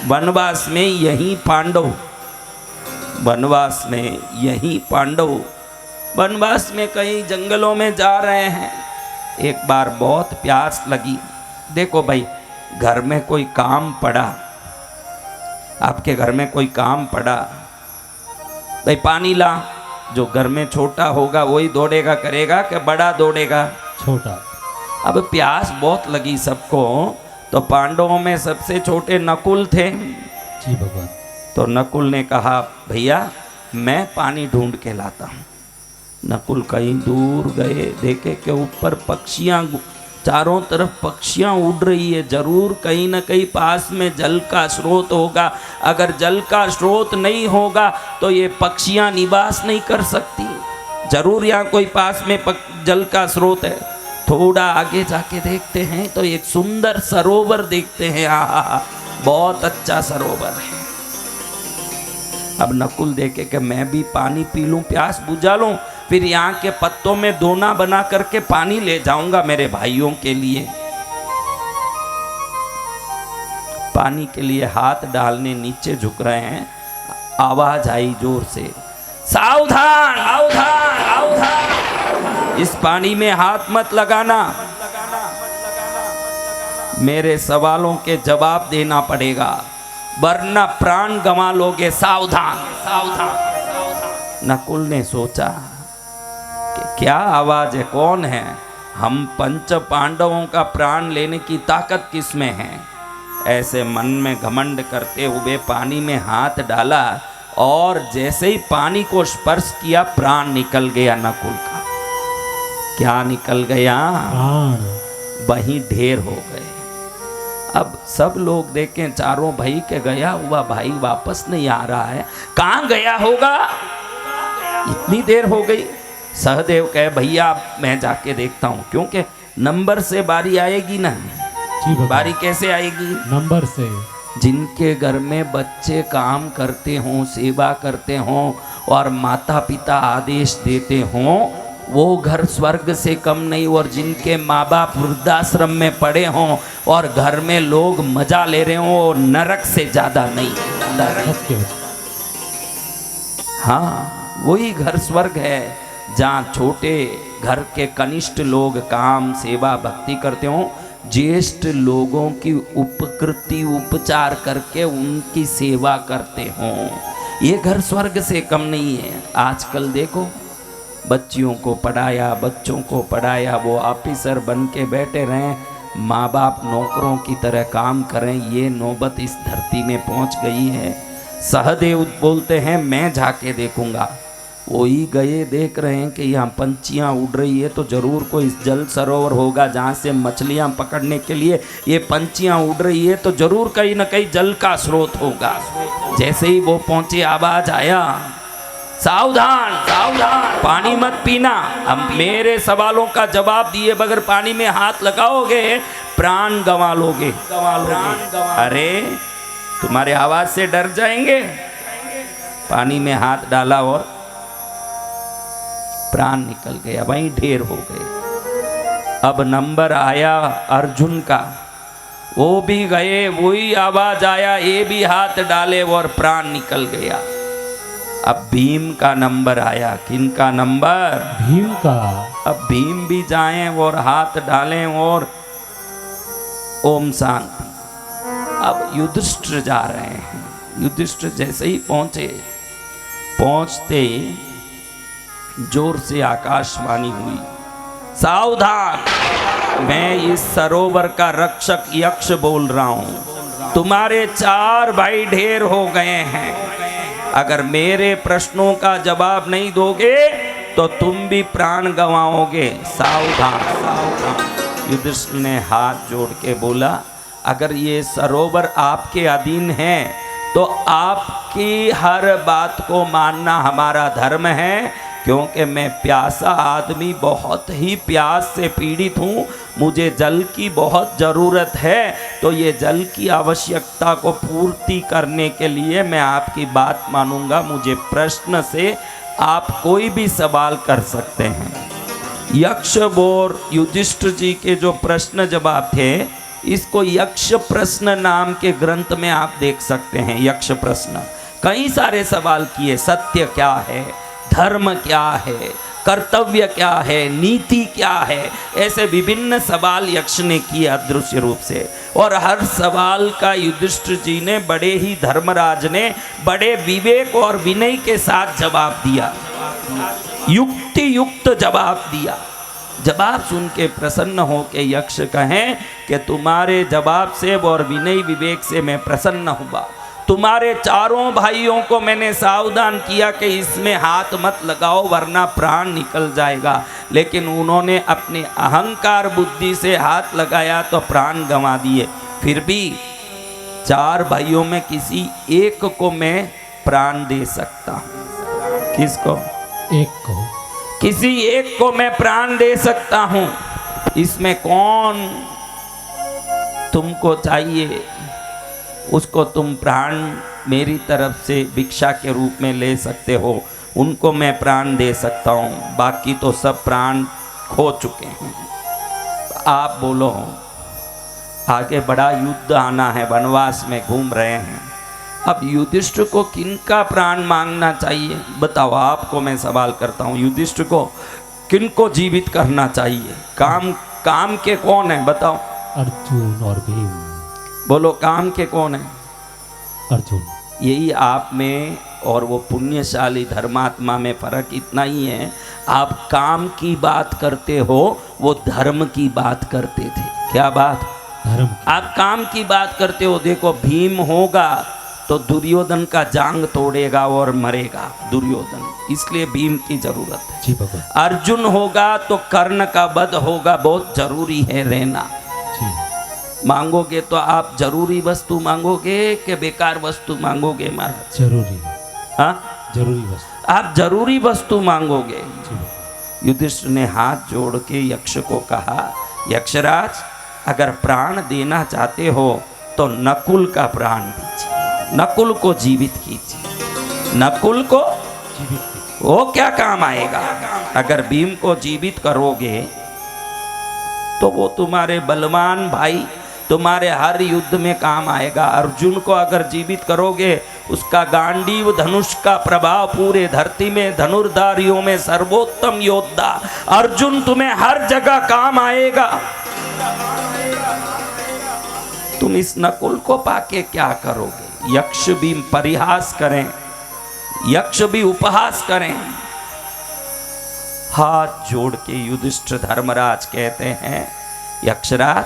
वनवास में यही पांडव, वनवास में यही पांडव वनवास में कहीं जंगलों में जा रहे हैं। एक बार बहुत प्यास लगी। देखो भाई, घर में कोई काम पड़ा, आपके घर में कोई काम पड़ा, भाई पानी ला। जो घर में छोटा होगा वही दौड़ेगा करेगा कि बड़ा दौड़ेगा? छोटा। अब प्यास बहुत लगी सबको, तो पांडवों में सबसे छोटे नकुल थे। जी भगवान। तो नकुल ने कहा, भैया मैं पानी ढूंढ के लाता हूँ। नकुल कहीं दूर गए, देखे कि ऊपर पक्षियाँ, चारों तरफ पक्षियाँ उड़ रही है। जरूर कहीं ना कहीं पास में जल का स्रोत होगा। अगर जल का स्रोत नहीं होगा तो ये पक्षियाँ निवास नहीं कर सकती। जरूर यहाँ कोई पास में जल का स्रोत है। थोड़ा आगे जाके देखते हैं तो एक सुंदर सरोवर देखते हैं। आहा, बहुत अच्छा सरोवर है। अब नकुल देखे कि मैं भी पानी पी लूं, प्यास बुझा लूं, फिर यहाँ के पत्तों में दोना बना करके पानी ले जाऊंगा मेरे भाइयों के लिए। पानी के लिए हाथ डालने नीचे झुक रहे हैं, आवाज आई जोर से, सावधान सावधान सावधान, इस पानी में हाथ मत लगाना, मेरे सवालों के जवाब देना पड़ेगा वरना प्राण गंवा लोगे, सावधान सावधान। नकुल ने सोचा कि क्या आवाज है, कौन है? हम पंच पांडवों का प्राण लेने की ताकत किसमें है? ऐसे मन में घमंड करते हुए पानी में हाथ डाला और जैसे ही पानी को स्पर्श किया प्राण निकल गया नकुल का। क्या निकल गया? वहीं ढेर हो गए। अब सब लोग देखें, चारों भाई के गया हुआ भाई वापस नहीं आ रहा है, कहाँ गया होगा? इतनी देर हो गई। सहदेव कहे, भैया मैं जाके देखता हूँ, क्योंकि नंबर से बारी आएगी ना। बारी कैसे आएगी? नंबर से। जिनके घर में बच्चे काम करते हों, सेवा करते हों और माता पिता आदेश देते हों, वो घर स्वर्ग से कम नहीं। और जिनके माँ बाप वृद्धाश्रम में पड़े हों और घर में लोग मजा ले रहे हों, वो नरक से ज्यादा नहीं। हाँ, वही घर स्वर्ग है जहाँ छोटे घर के कनिष्ठ लोग काम सेवा भक्ति करते हों, ज्येष्ठ लोगों की उपकृति उपचार करके उनकी सेवा करते हों। ये घर स्वर्ग से कम नहीं है। आजकल देखो, बच्चियों को पढ़ाया, बच्चों को पढ़ाया, वो ऑफिसर बन के बैठे रहें, माँ बाप नौकरों की तरह काम करें, ये नौबत इस धरती में पहुँच गई है। सहदेव बोलते हैं, मैं जाके देखूंगा। वही गए, देख रहे हैं कि यहाँ पंछियाँ उड़ रही है, तो जरूर कोई जल सरोवर होगा जहाँ से मछलियाँ पकड़ने के लिए ये पंछियाँ उड़ रही है, तो जरूर कहीं ना कहीं जल का स्रोत होगा। जैसे ही वो पहुँचे, आवाज आया, सावधान सावधान, पानी मत पीना। अब मेरे सवालों का जवाब दिए बगैर पानी में हाथ लगाओगे प्राण गंवा लोगे। अरे तुम्हारे आवाज से डर जाएंगे। पानी में हाथ डाला और प्राण निकल गया, वहीं ढेर हो गए। अब नंबर आया अर्जुन का, वो भी गए, वही आवाज आया, ये भी हाथ डाले और प्राण निकल गया। अब भीम का नंबर आया। किन का नंबर? भीम का। अब भीम भी जाएं और हाथ डालें और ओम शांति। अब युधिष्ठिर जा रहे हैं। युधिष्ठिर जैसे ही पहुंचते जोर से आकाशवाणी हुई, सावधान, मैं इस सरोवर का रक्षक यक्ष बोल रहा हूं। तुम्हारे 4 भाई ढेर हो गए हैं। अगर मेरे प्रश्नों का जवाब नहीं दोगे तो तुम भी प्राण गंवाओगे। सावधान सावधान। युधिष्ठिर ने हाथ जोड़ के बोला, अगर ये सरोवर आपके अधीन है तो आपकी हर बात को मानना हमारा धर्म है, क्योंकि मैं प्यासा आदमी, बहुत ही प्यास से पीड़ित हूँ, मुझे जल की बहुत ज़रूरत है। तो ये जल की आवश्यकता को पूर्ति करने के लिए मैं आपकी बात मानूंगा। मुझे प्रश्न से आप कोई भी सवाल कर सकते हैं। यक्ष और युधिष्ठिर जी के जो प्रश्न जवाब थे इसको यक्ष प्रश्न नाम के ग्रंथ में आप देख सकते हैं। यक्ष प्रश्न कई सारे सवाल किए, सत्य क्या है, धर्म क्या है, कर्तव्य क्या है, नीति क्या है, ऐसे विभिन्न सवाल यक्ष ने किए अदृश्य रूप से। और हर सवाल का युधिष्ठिर जी ने, बड़े ही धर्मराज ने बड़े विवेक और विनय के साथ जवाब दिया, युक्ति युक्त जवाब दिया। जवाब सुन के प्रसन्न हो के यक्ष कहें कि तुम्हारे जवाब से और विनय विवेक से मैं प्रसन्न हुआ। तुम्हारे चारों भाइयों को मैंने सावधान किया कि इसमें हाथ मत लगाओ वरना प्राण निकल जाएगा, लेकिन उन्होंने अपने अहंकार बुद्धि से हाथ लगाया तो प्राण गंवा दिए। फिर भी 4 भाइयों में किसी एक को मैं प्राण दे सकता हूँ। किसको? एक को। किसी एक को मैं प्राण दे सकता हूँ। इसमें कौन तुमको चाहिए, उसको तुम प्राण मेरी तरफ से भिक्षा के रूप में ले सकते हो, उनको मैं प्राण दे सकता हूँ। बाकी तो सब प्राण खो चुके हैं। आप बोलो, आगे बड़ा युद्ध आना है, वनवास में घूम रहे हैं। अब युधिष्ठिर को किनका प्राण मांगना चाहिए बताओ? आपको मैं सवाल करता हूँ, युधिष्ठिर को किनको जीवित करना चाहिए? काम के कौन है बताओ? अर्जुन और भीम। बोलो, काम के कौन है? अर्जुन। यही आप में और वो पुण्यशाली धर्मात्मा में फर्क इतना ही है, आप काम की बात करते हो, वो धर्म की बात करते थे। क्या बात? धर्म। आप काम की बात करते हो। देखो, भीम होगा तो दुर्योधन का जांग तोड़ेगा और मरेगा दुर्योधन, इसलिए भीम की जरूरत है। जी भगवान। अर्जुन होगा तो कर्ण का वध होगा, बहुत जरूरी है रहना। जी। मांगोगे तो आप जरूरी वस्तु मांगोगे कि बेकार वस्तु मांगोगे महाराज? जरूरी। हाँ, जरूरी वस्तु। आप जरूरी वस्तु मांगोगे। युधिष्ठिर ने हाथ जोड़ के यक्ष को कहा, यक्षराज अगर प्राण देना चाहते हो तो नकुल का प्राण दीजिए, नकुल को जीवित कीजिए। नकुल को जीवित कीजिए, वो क्या काम आएगा? अगर भीम को जीवित करोगे तो वो तुम्हारे बलवान भाई, तुम्हारे हर युद्ध में काम आएगा। अर्जुन को अगर जीवित करोगे, उसका गांडीव धनुष का प्रभाव पूरे धरती में, धनुर्धारियों में सर्वोत्तम योद्धा अर्जुन तुम्हें हर जगह काम आएगा। तुम इस नकुल को पाके क्या करोगे? यक्ष भी परिहास करें, यक्ष भी उपहास करें। हाथ जोड़ के युधिष्ठिर धर्मराज कहते हैं, यक्षराज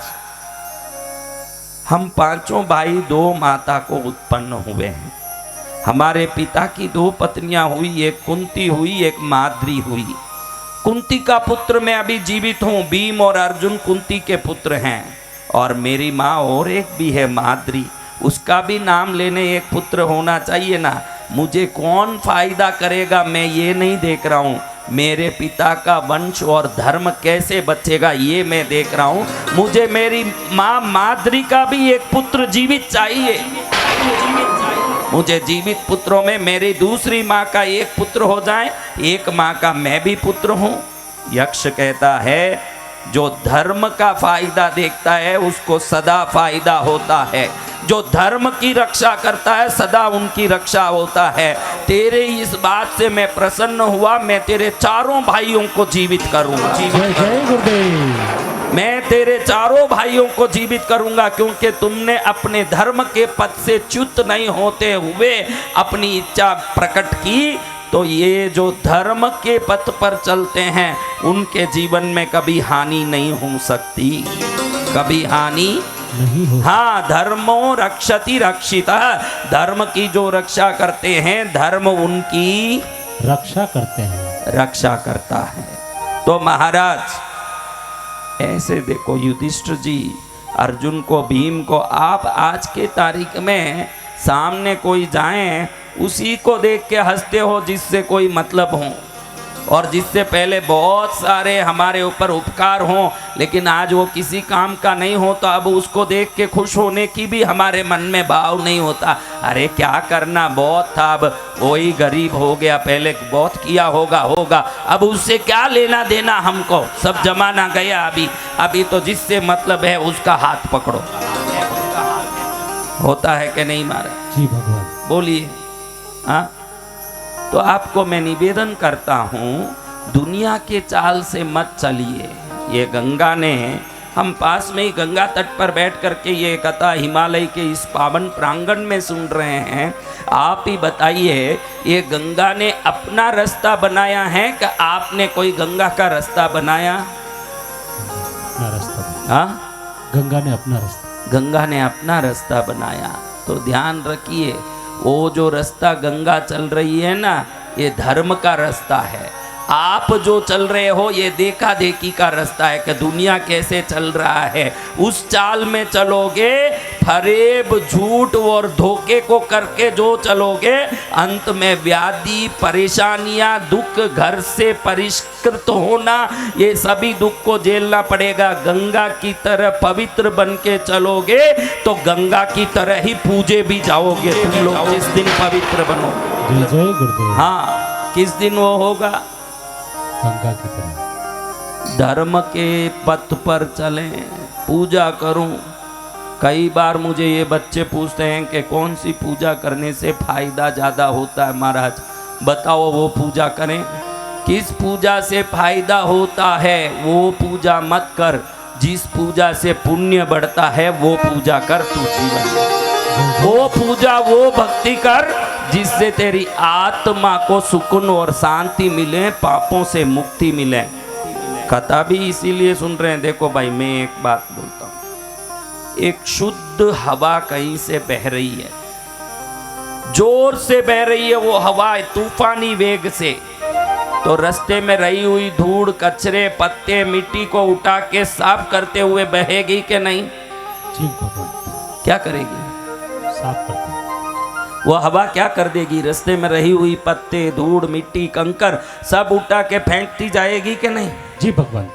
हम 5 भाई 2 माता को उत्पन्न हुए हैं। हमारे पिता की 2 पत्नियां हुई, एक कुंती हुई, एक माद्री हुई। कुंती का पुत्र मैं अभी जीवित हूं, भीम और अर्जुन कुंती के पुत्र हैं। और मेरी माँ और एक भी है माद्री, उसका भी नाम लेने एक पुत्र होना चाहिए ना। मुझे कौन फायदा करेगा मैं ये नहीं देख रहा हूँ, मेरे पिता का वंश और धर्म कैसे बचेगा ये मैं देख रहा हूँ। मुझे मेरी माँ माद्री का भी एक पुत्र जीवित चाहिए। मुझे जीवित पुत्रों में मेरी दूसरी माँ का एक पुत्र हो जाए, एक माँ का मैं भी पुत्र हूँ। यक्ष कहता है, जो धर्म का फायदा देखता है उसको सदा फायदा होता है, जो धर्म की रक्षा करता है सदा उनकी रक्षा होता है। तेरे इस बात से मैं प्रसन्न हुआ, मैं तेरे 4 भाइयों को जीवित करूंगा। मैं तेरे 4 भाइयों को जीवित करूंगा, क्योंकि तुमने अपने धर्म के पद से च्युत नहीं होते हुए अपनी इच्छा प्रकट की। तो ये जो धर्म के पथ पर चलते हैं उनके जीवन में कभी हानि नहीं हो सकती, कभी हानि नहीं हो। हाँ, धर्मो रक्षति रक्षिता, धर्म की जो रक्षा करते हैं धर्म उनकी रक्षा करते हैं, रक्षा करता है। तो महाराज ऐसे देखो युधिष्ठिर जी अर्जुन को, भीम को, आप आज के तारीख में सामने कोई जाए उसी को देख के हंसते हो जिससे कोई मतलब हो। और जिससे पहले बहुत सारे हमारे ऊपर उपकार हों, लेकिन आज वो किसी काम का नहीं हो, तो अब उसको देख के खुश होने की भी हमारे मन में भाव नहीं होता। अरे क्या करना, बहुत था, अब वही गरीब हो गया, पहले बहुत किया होगा, अब उससे क्या लेना देना हमको, सब जमाना गया। अभी तो जिससे मतलब है उसका हाथ पकड़ो। होता है कि नहीं महाराज? जी भगवान। बोलिए। हाँ, तो आपको मैं निवेदन करता हूँ, दुनिया के चाल से मत चलिए। ये गंगा ने, हम पास में ही गंगा तट पर बैठ करके ये कथा हिमालय के इस पावन प्रांगण में सुन रहे हैं। आप ही बताइए, ये गंगा ने अपना रास्ता बनाया है कि आपने कोई गंगा का रास्ता बनाया? अपना रास्ता। हाँ, गंगा ने अपना रास्ता। गंगा ने अपना रास्ता बनाया। तो ध्यान रखिए, वो जो रास्ता गंगा चल रही है ना, ये धर्म का रास्ता है। आप जो चल रहे हो ये देखा देखी का रास्ता है कि दुनिया कैसे चल रहा है। उस चाल में चलोगे, फरेब, झूठ और धोखे को करके जो चलोगे, अंत में व्याधि, परेशानियां, दुख, घर से परिष्कृत होना, ये सभी दुख को झेलना पड़ेगा। गंगा की तरह पवित्र बन के चलोगे तो गंगा की तरह ही पूजे भी जाओगे तुम लोग जिस दिन पवित्र बनोगे। जय गुरुदेव। हाँ, किस दिन वो होगा? गंगा की तरह धर्म के पथ पर चलें, पूजा करूं। कई बार मुझे ये बच्चे पूछते हैं कि कौन सी पूजा करने से फायदा ज़्यादा होता है महाराज, बताओ वो पूजा करें। किस पूजा से फायदा होता है वो पूजा मत कर, जिस पूजा से पुण्य बढ़ता है वो पूजा कर तू जीवन में। वो पूजा, वो भक्ति कर जिससे तेरी आत्मा को सुकून और शांति मिले, पापों से मुक्ति मिले। कथा भी इसीलिए सुन रहे हैं। देखो भाई, मैं एक बात बोलता हूँ, एक शुद्ध हवा कहीं से बह रही है, जोर से बह रही है वो हवा, तूफानी वेग से। तो रास्ते में रही हुई धूड़, कचरे, पत्ते, मिट्टी को उठा के साफ करते हुए बहेगी कि नहीं? जी भगवान। क्या करेगी? साफ करते। वो हवा क्या कर देगी? रास्ते में रही हुई पत्ते, धूड़, मिट्टी, कंकर सब उठा के फेंकती जाएगी कि नहीं? जी भगवान।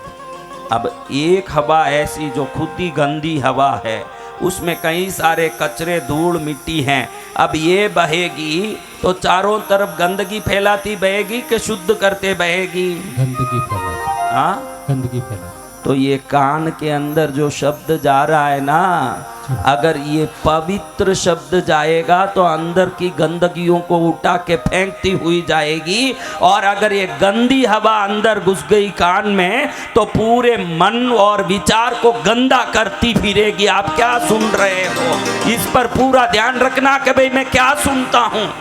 अब एक हवा ऐसी जो खुद ही गंदी हवा है, उसमें कई सारे कचरे, धूड़, मिट्टी हैं। अब ये बहेगी तो चारों तरफ गंदगी फैलाती बहेगी कि शुद्ध करते बहेगी? गंदगी फैलाती। हाँ, गंदगी फैलाती। तो ये कान के अंदर जो शब्द जा रहा है ना, अगर ये पवित्र शब्द जाएगा तो अंदर की गंदगियों को उठा के फेंकती हुई जाएगी। और अगर ये गंदी हवा अंदर घुस गई कान में तो पूरे मन और विचार को गंदा करती फिरेगी। आप क्या सुन रहे हो, इस पर पूरा ध्यान रखना कि भाई मैं क्या सुनता हूँ।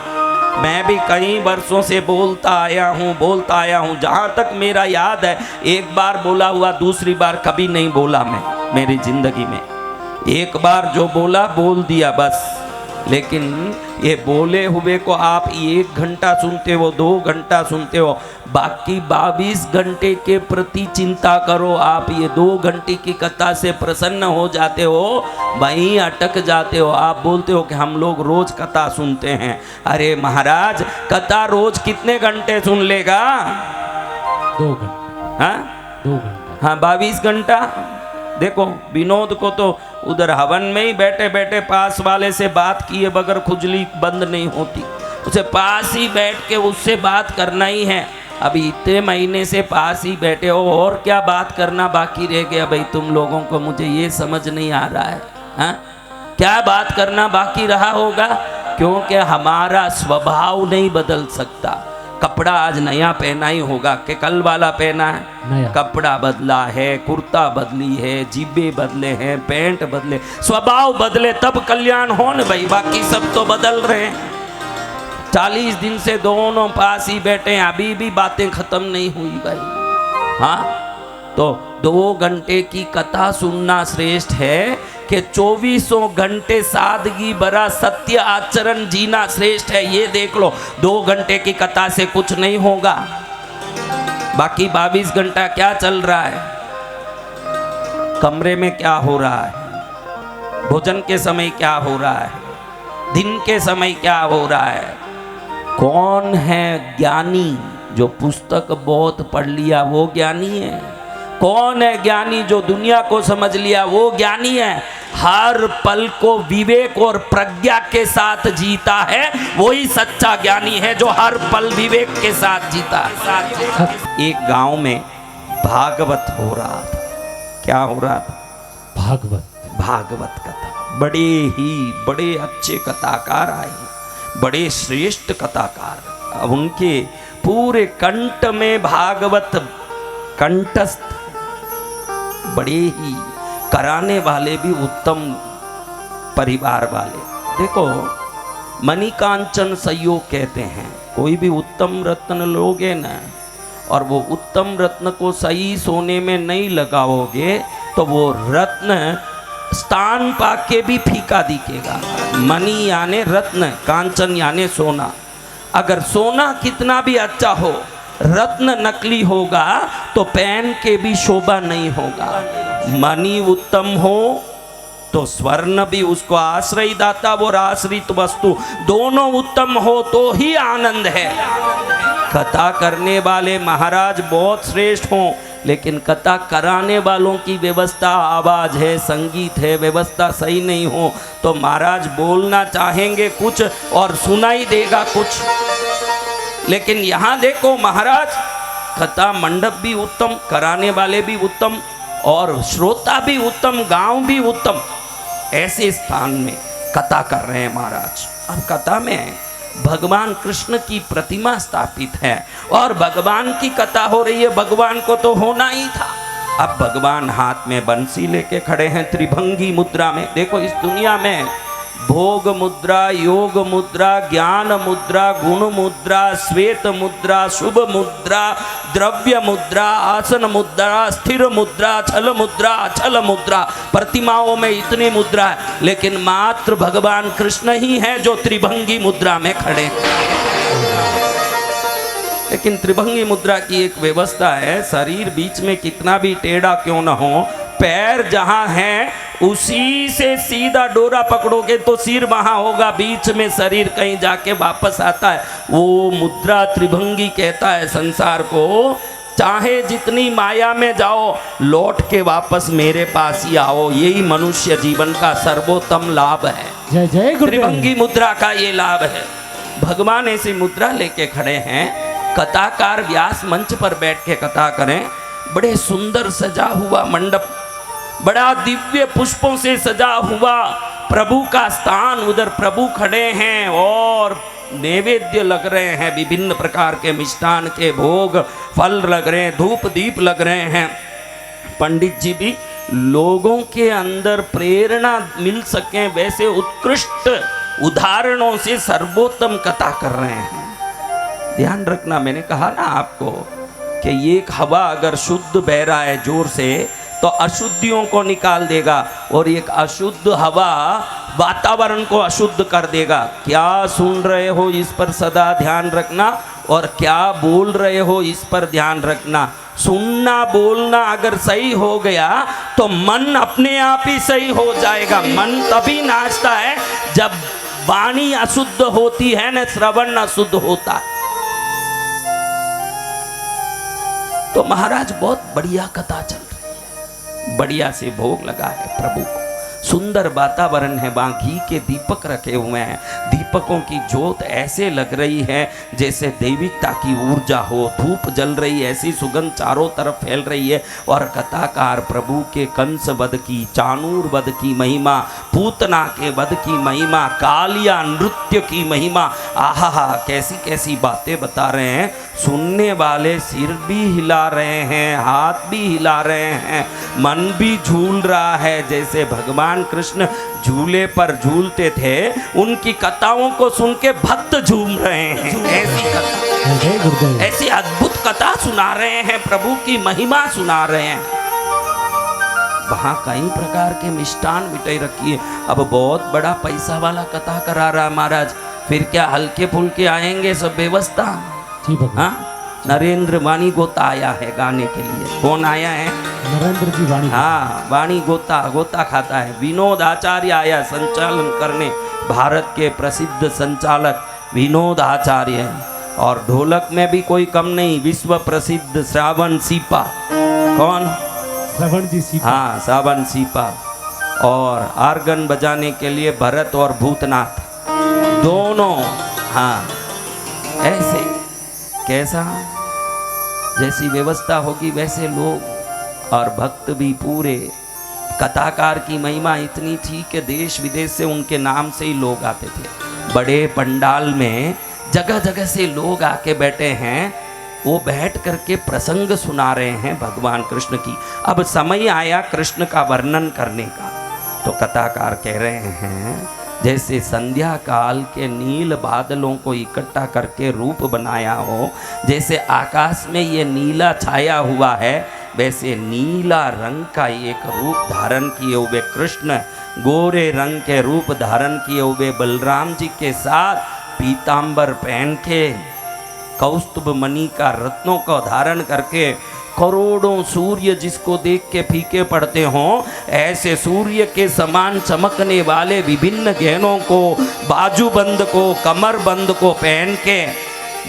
मैं भी कई वर्षों से बोलता आया हूँ। जहाँ तक मेरा याद है, एक बार बोला हुआ दूसरी बार कभी नहीं बोला मैं मेरी जिंदगी में। एक बार जो बोला बोल दिया बस। लेकिन ये बोले हुए को आप 1 घंटा सुनते हो, 2 घंटा सुनते हो, बाकी 22 घंटे के प्रति चिंता करो। आप ये 2 घंटे की कथा से प्रसन्न हो जाते हो, वहीं अटक जाते हो। आप बोलते हो कि हम लोग रोज कथा सुनते हैं। अरे महाराज, कथा रोज कितने घंटे सुन लेगा? 2 घंटे। हाँ, 2 घंटे। हाँ, 22 घंटा। देखो, विनोद को तो उधर हवन में ही बैठे बैठे पास वाले से बात किए बगैर खुजली बंद नहीं होती। उसे पास ही बैठ के उससे बात करना ही है। अभी इतने महीने से पास ही बैठे हो, और क्या बात करना बाकी रह गया भाई तुम लोगों को? मुझे ये समझ नहीं आ रहा है। हाँ, क्या बात करना बाकी रहा होगा? क्योंकि हमारा स्वभाव नहीं बदल सकता। कपड़ा आज नया पहना ही होगा कि कल वाला पहना है? नया। कपड़ा बदला है, कुर्ता बदली है, जीबे बदले हैं, पैंट बदले, स्वभाव बदले तब कल्याण हो न भाई। बाकी सब तो बदल रहे हैं। 40 दिन से दोनों पास ही बैठे हैं, अभी भी बातें खत्म नहीं हुई भाई। हाँ, तो 2 घंटे की कथा सुनना श्रेष्ठ है कि 24 घंटे सादगी भरा सत्य आचरण जीना श्रेष्ठ है। ये देख लो, 2 घंटे की कथा से कुछ नहीं होगा। बाकी 22 घंटा क्या चल रहा है? कमरे में क्या हो रहा है? भोजन के समय क्या हो रहा है? दिन के समय क्या हो रहा है? कौन है ज्ञानी? जो पुस्तक बहुत पढ़ लिया वो ज्ञानी है। कौन है ज्ञानी? जो दुनिया को समझ लिया वो ज्ञानी है। हर पल को विवेक और प्रज्ञा के साथ जीता है वही सच्चा ज्ञानी है, जो हर पल विवेक के साथ जीता है। एक गांव में भागवत हो रहा था। क्या हो रहा था? भागवत कथा। बड़े अच्छे कथाकार आए, बड़े श्रेष्ठ कथाकार। अब उनके पूरे कंठ में भागवत कंठस्थ, बड़े ही कराने वाले भी उत्तम परिवार वाले। देखो, मणिकांचन संयोग कहते हैं। कोई भी उत्तम रत्न लोगे ना और वो उत्तम रत्न को सही सोने में नहीं लगाओगे तो वो रत्न स्थान पाके भी फीका दिखेगा। मणि यानी रत्न, कांचन यानी सोना। अगर सोना कितना भी अच्छा हो, रत्न नकली होगा तो पहन के भी शोभा नहीं होगा। मणि उत्तम हो तो स्वर्ण भी उसको आश्रय दाता और आश्रित वस्तु दोनों उत्तम हो तो ही आनंद है। कथा करने वाले महाराज बहुत श्रेष्ठ हों, लेकिन कथा कराने वालों की व्यवस्था, आवाज है, संगीत है, व्यवस्था सही नहीं हो तो महाराज बोलना चाहेंगे कुछ और सुनाई देगा कुछ। लेकिन यहाँ देखो महाराज, कथा मंडप भी उत्तम, कराने वाले भी उत्तम और श्रोता भी उत्तम, गांव भी उत्तम। ऐसे स्थान में कथा कर रहे हैं महाराज। अब कथा में भगवान कृष्ण की प्रतिमा स्थापित है और भगवान की कथा हो रही है। भगवान को तो होना ही था। अब भगवान हाथ में बंसी लेके खड़े हैं त्रिभंगी मुद्रा में। देखो, इस दुनिया में भोग मुद्रा, योग मुद्रा, ज्ञान मुद्रा, गुण मुद्रा, श्वेत मुद्रा, शुभ मुद्रा, द्रव्य मुद्रा, आसन मुद्रा, स्थिर मुद्रा, छल मुद्रा, अछल मुद्रा, प्रतिमाओं में इतनी मुद्रा है, लेकिन मात्र भगवान कृष्ण ही है जो त्रिभंगी मुद्रा में खड़े। लेकिन त्रिभंगी मुद्रा की एक व्यवस्था है, शरीर बीच में कितना भी टेढ़ा क्यों न हो, पैर जहां है उसी से सीधा डोरा पकड़ोगे तो सिर वहां होगा, बीच में शरीर कहीं जाके वापस आता है। वो मुद्रा त्रिभंगी कहता है संसार को। चाहे जितनी माया में जाओ, लौट के वापस मेरे पास ही आओ। यही मनुष्य जीवन का सर्वोत्तम लाभ है। जय जय गुरुदेव। त्रिभंगी मुद्रा का ये लाभ है। भगवान ऐसी मुद्रा लेके खड़े हैं। कथाकार व्यास मंच पर बैठ के कथा करें। बड़े सुंदर सजा हुआ मंडप, बड़ा दिव्य पुष्पों से सजा हुआ प्रभु का स्थान। उधर प्रभु खड़े हैं और नैवेद्य लग रहे हैं, विभिन्न प्रकार के मिष्ठान के भोग, फल लग रहे हैं, धूप दीप लग रहे हैं। पंडित जी भी लोगों के अंदर प्रेरणा मिल सके वैसे उत्कृष्ट उदाहरणों से सर्वोत्तम कथा कर रहे हैं। ध्यान रखना, मैंने कहा ना आपको कि एक हवा अगर शुद्ध बह रहा है जोर से तो अशुद्धियों को निकाल देगा और एक अशुद्ध हवा वातावरण को अशुद्ध कर देगा। क्या सुन रहे हो इस पर सदा ध्यान रखना और क्या बोल रहे हो इस पर ध्यान रखना। सुनना बोलना अगर सही हो गया तो मन अपने आप ही सही हो जाएगा। मन तभी नाचता है जब वाणी अशुद्ध होती है न श्रवण अशुद्ध होता है। तो महाराज बहुत बढ़िया कथा चल रही है, बढ़िया से भोग लगा है प्रभु को, सुंदर वातावरण है, वहाँ घी के दीपक रखे हुए हैं, दीपकों की ज्योत ऐसे लग रही है जैसे दैविकता की ऊर्जा हो, धूप जल रही है, ऐसी सुगंध चारों तरफ फैल रही है। और कथाकार प्रभु के कंस वध की, चाणूर वध की महिमा, पूतना के वध की महिमा, कालिया नृत्य की महिमा, आहा कैसी कैसी बातें बता रहे हैं। सुनने वाले सिर भी हिला रहे हैं, हाथ भी हिला रहे हैं, मन भी झूल रहा है जैसे भगवान कृष्ण झूले पर झूलते थे। उनकी कथाओं को सुन के भक्त झूम रहे हैं। ऐसी कथा, ऐसी अद्भुत कथा सुना रहे हैं, प्रभु की महिमा सुना रहे हैं। वहाँ कई प्रकार के मिष्ठान मिठाई रखी है। अब बहुत बड़ा पैसा वाला कथा करा रहा महाराज, फिर क्या हल्के फुल्के आएंगे सब व्यवस्था। हाँ, नरेंद्र वाणी गोता आया है गाने के लिए। कौन आया है? नरेंद्र जी वाणी। हाँ, वाणी गोता खाता है। विनोद आचार्य आया संचालन करने, भारत के प्रसिद्ध संचालक विनोद आचार्य, और ढोलक में भी कोई कम नहीं, विश्व प्रसिद्ध श्रावण सीपा। कौन? श्रवण जी सीपा। हाँ, श्रावण सीपा। और आर्गन बजाने के लिए भरत और भूतनाथ दोनों। हाँ, ऐसे कैसा, जैसी व्यवस्था होगी वैसे लोग, और भक्त भी पूरे। कथाकार की महिमा इतनी थी कि देश विदेश से उनके नाम से ही लोग आते थे। बड़े पंडाल में जगह जगह से लोग आके बैठे हैं, वो बैठ करके प्रसंग सुना रहे हैं भगवान कृष्ण की। अब समय आया कृष्ण का वर्णन करने का, तो कथाकार कह रहे हैं जैसे संध्या काल के नील बादलों को इकट्ठा करके रूप बनाया हो, जैसे आकाश में ये नीला छाया हुआ है, वैसे नीला रंग का एक रूप धारण किए हुए कृष्ण, गोरे रंग के रूप धारण किए हुए बलराम जी के साथ पीतांबर पहन के, कौस्तुभ मणि का रत्नों को धारण करके, करोड़ों सूर्य जिसको देख के फीके पड़ते हों, ऐसे सूर्य के समान चमकने वाले विभिन्न गहनों को, बाजूबंद को, कमरबंद को पहन के,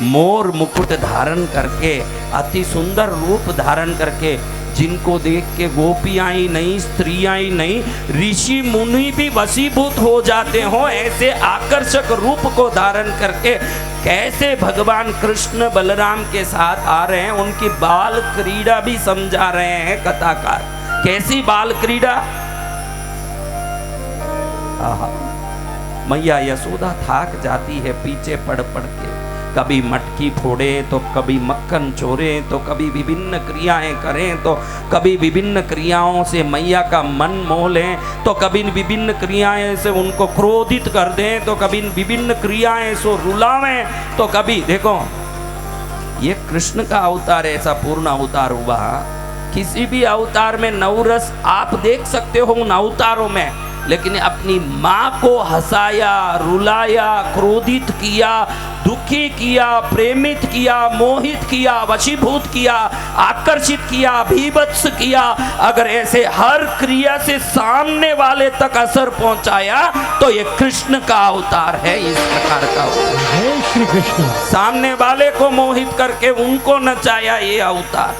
मोर मुकुट धारण करके, अति सुंदर रूप धारण करके, जिनको देख के गोपियाँ ही नहीं, स्त्रियाँ ही नहीं, ऋषि मुनि भी वशीभूत हो जाते हों, ऐसे आकर्षक रूप को धारण करके कैसे भगवान कृष्ण बलराम के साथ आ रहे हैं, उनकी बाल क्रीड़ा भी समझा रहे हैं कथाकार। कैसी बाल क्रीड़ा? मैया यशोदा थाक जाती है पीछे पड़ पड़ के, कभी मटकी फोड़े तो कभी मक्खन चोरे, तो कभी विभिन्न क्रियाएं करें, तो कभी विभिन्न क्रियाओं से मैया का मन मोह लें, तो कभी विभिन्न क्रियाएं से उनको क्रोधित कर दें, तो कभी विभिन्न क्रियाएं से रुलावें, तो कभी देखो ये कृष्ण का अवतार ऐसा पूर्ण अवतार हुआ। किसी भी अवतार में नवरस आप देख सकते हो उन अवतारों में, लेकिन अपनी माँ को हंसाया, रुलाया, क्रोधित किया, दुखी किया, प्रेमित किया, मोहित किया, वशीभूत किया, आकर्षित किया, भीभत्स किया, अगर ऐसे हर क्रिया से सामने वाले तक असर पहुंचाया तो ये कृष्ण का अवतार है। इस प्रकार का जय श्री कृष्ण। सामने वाले को मोहित करके उनको नचाया ये अवतार।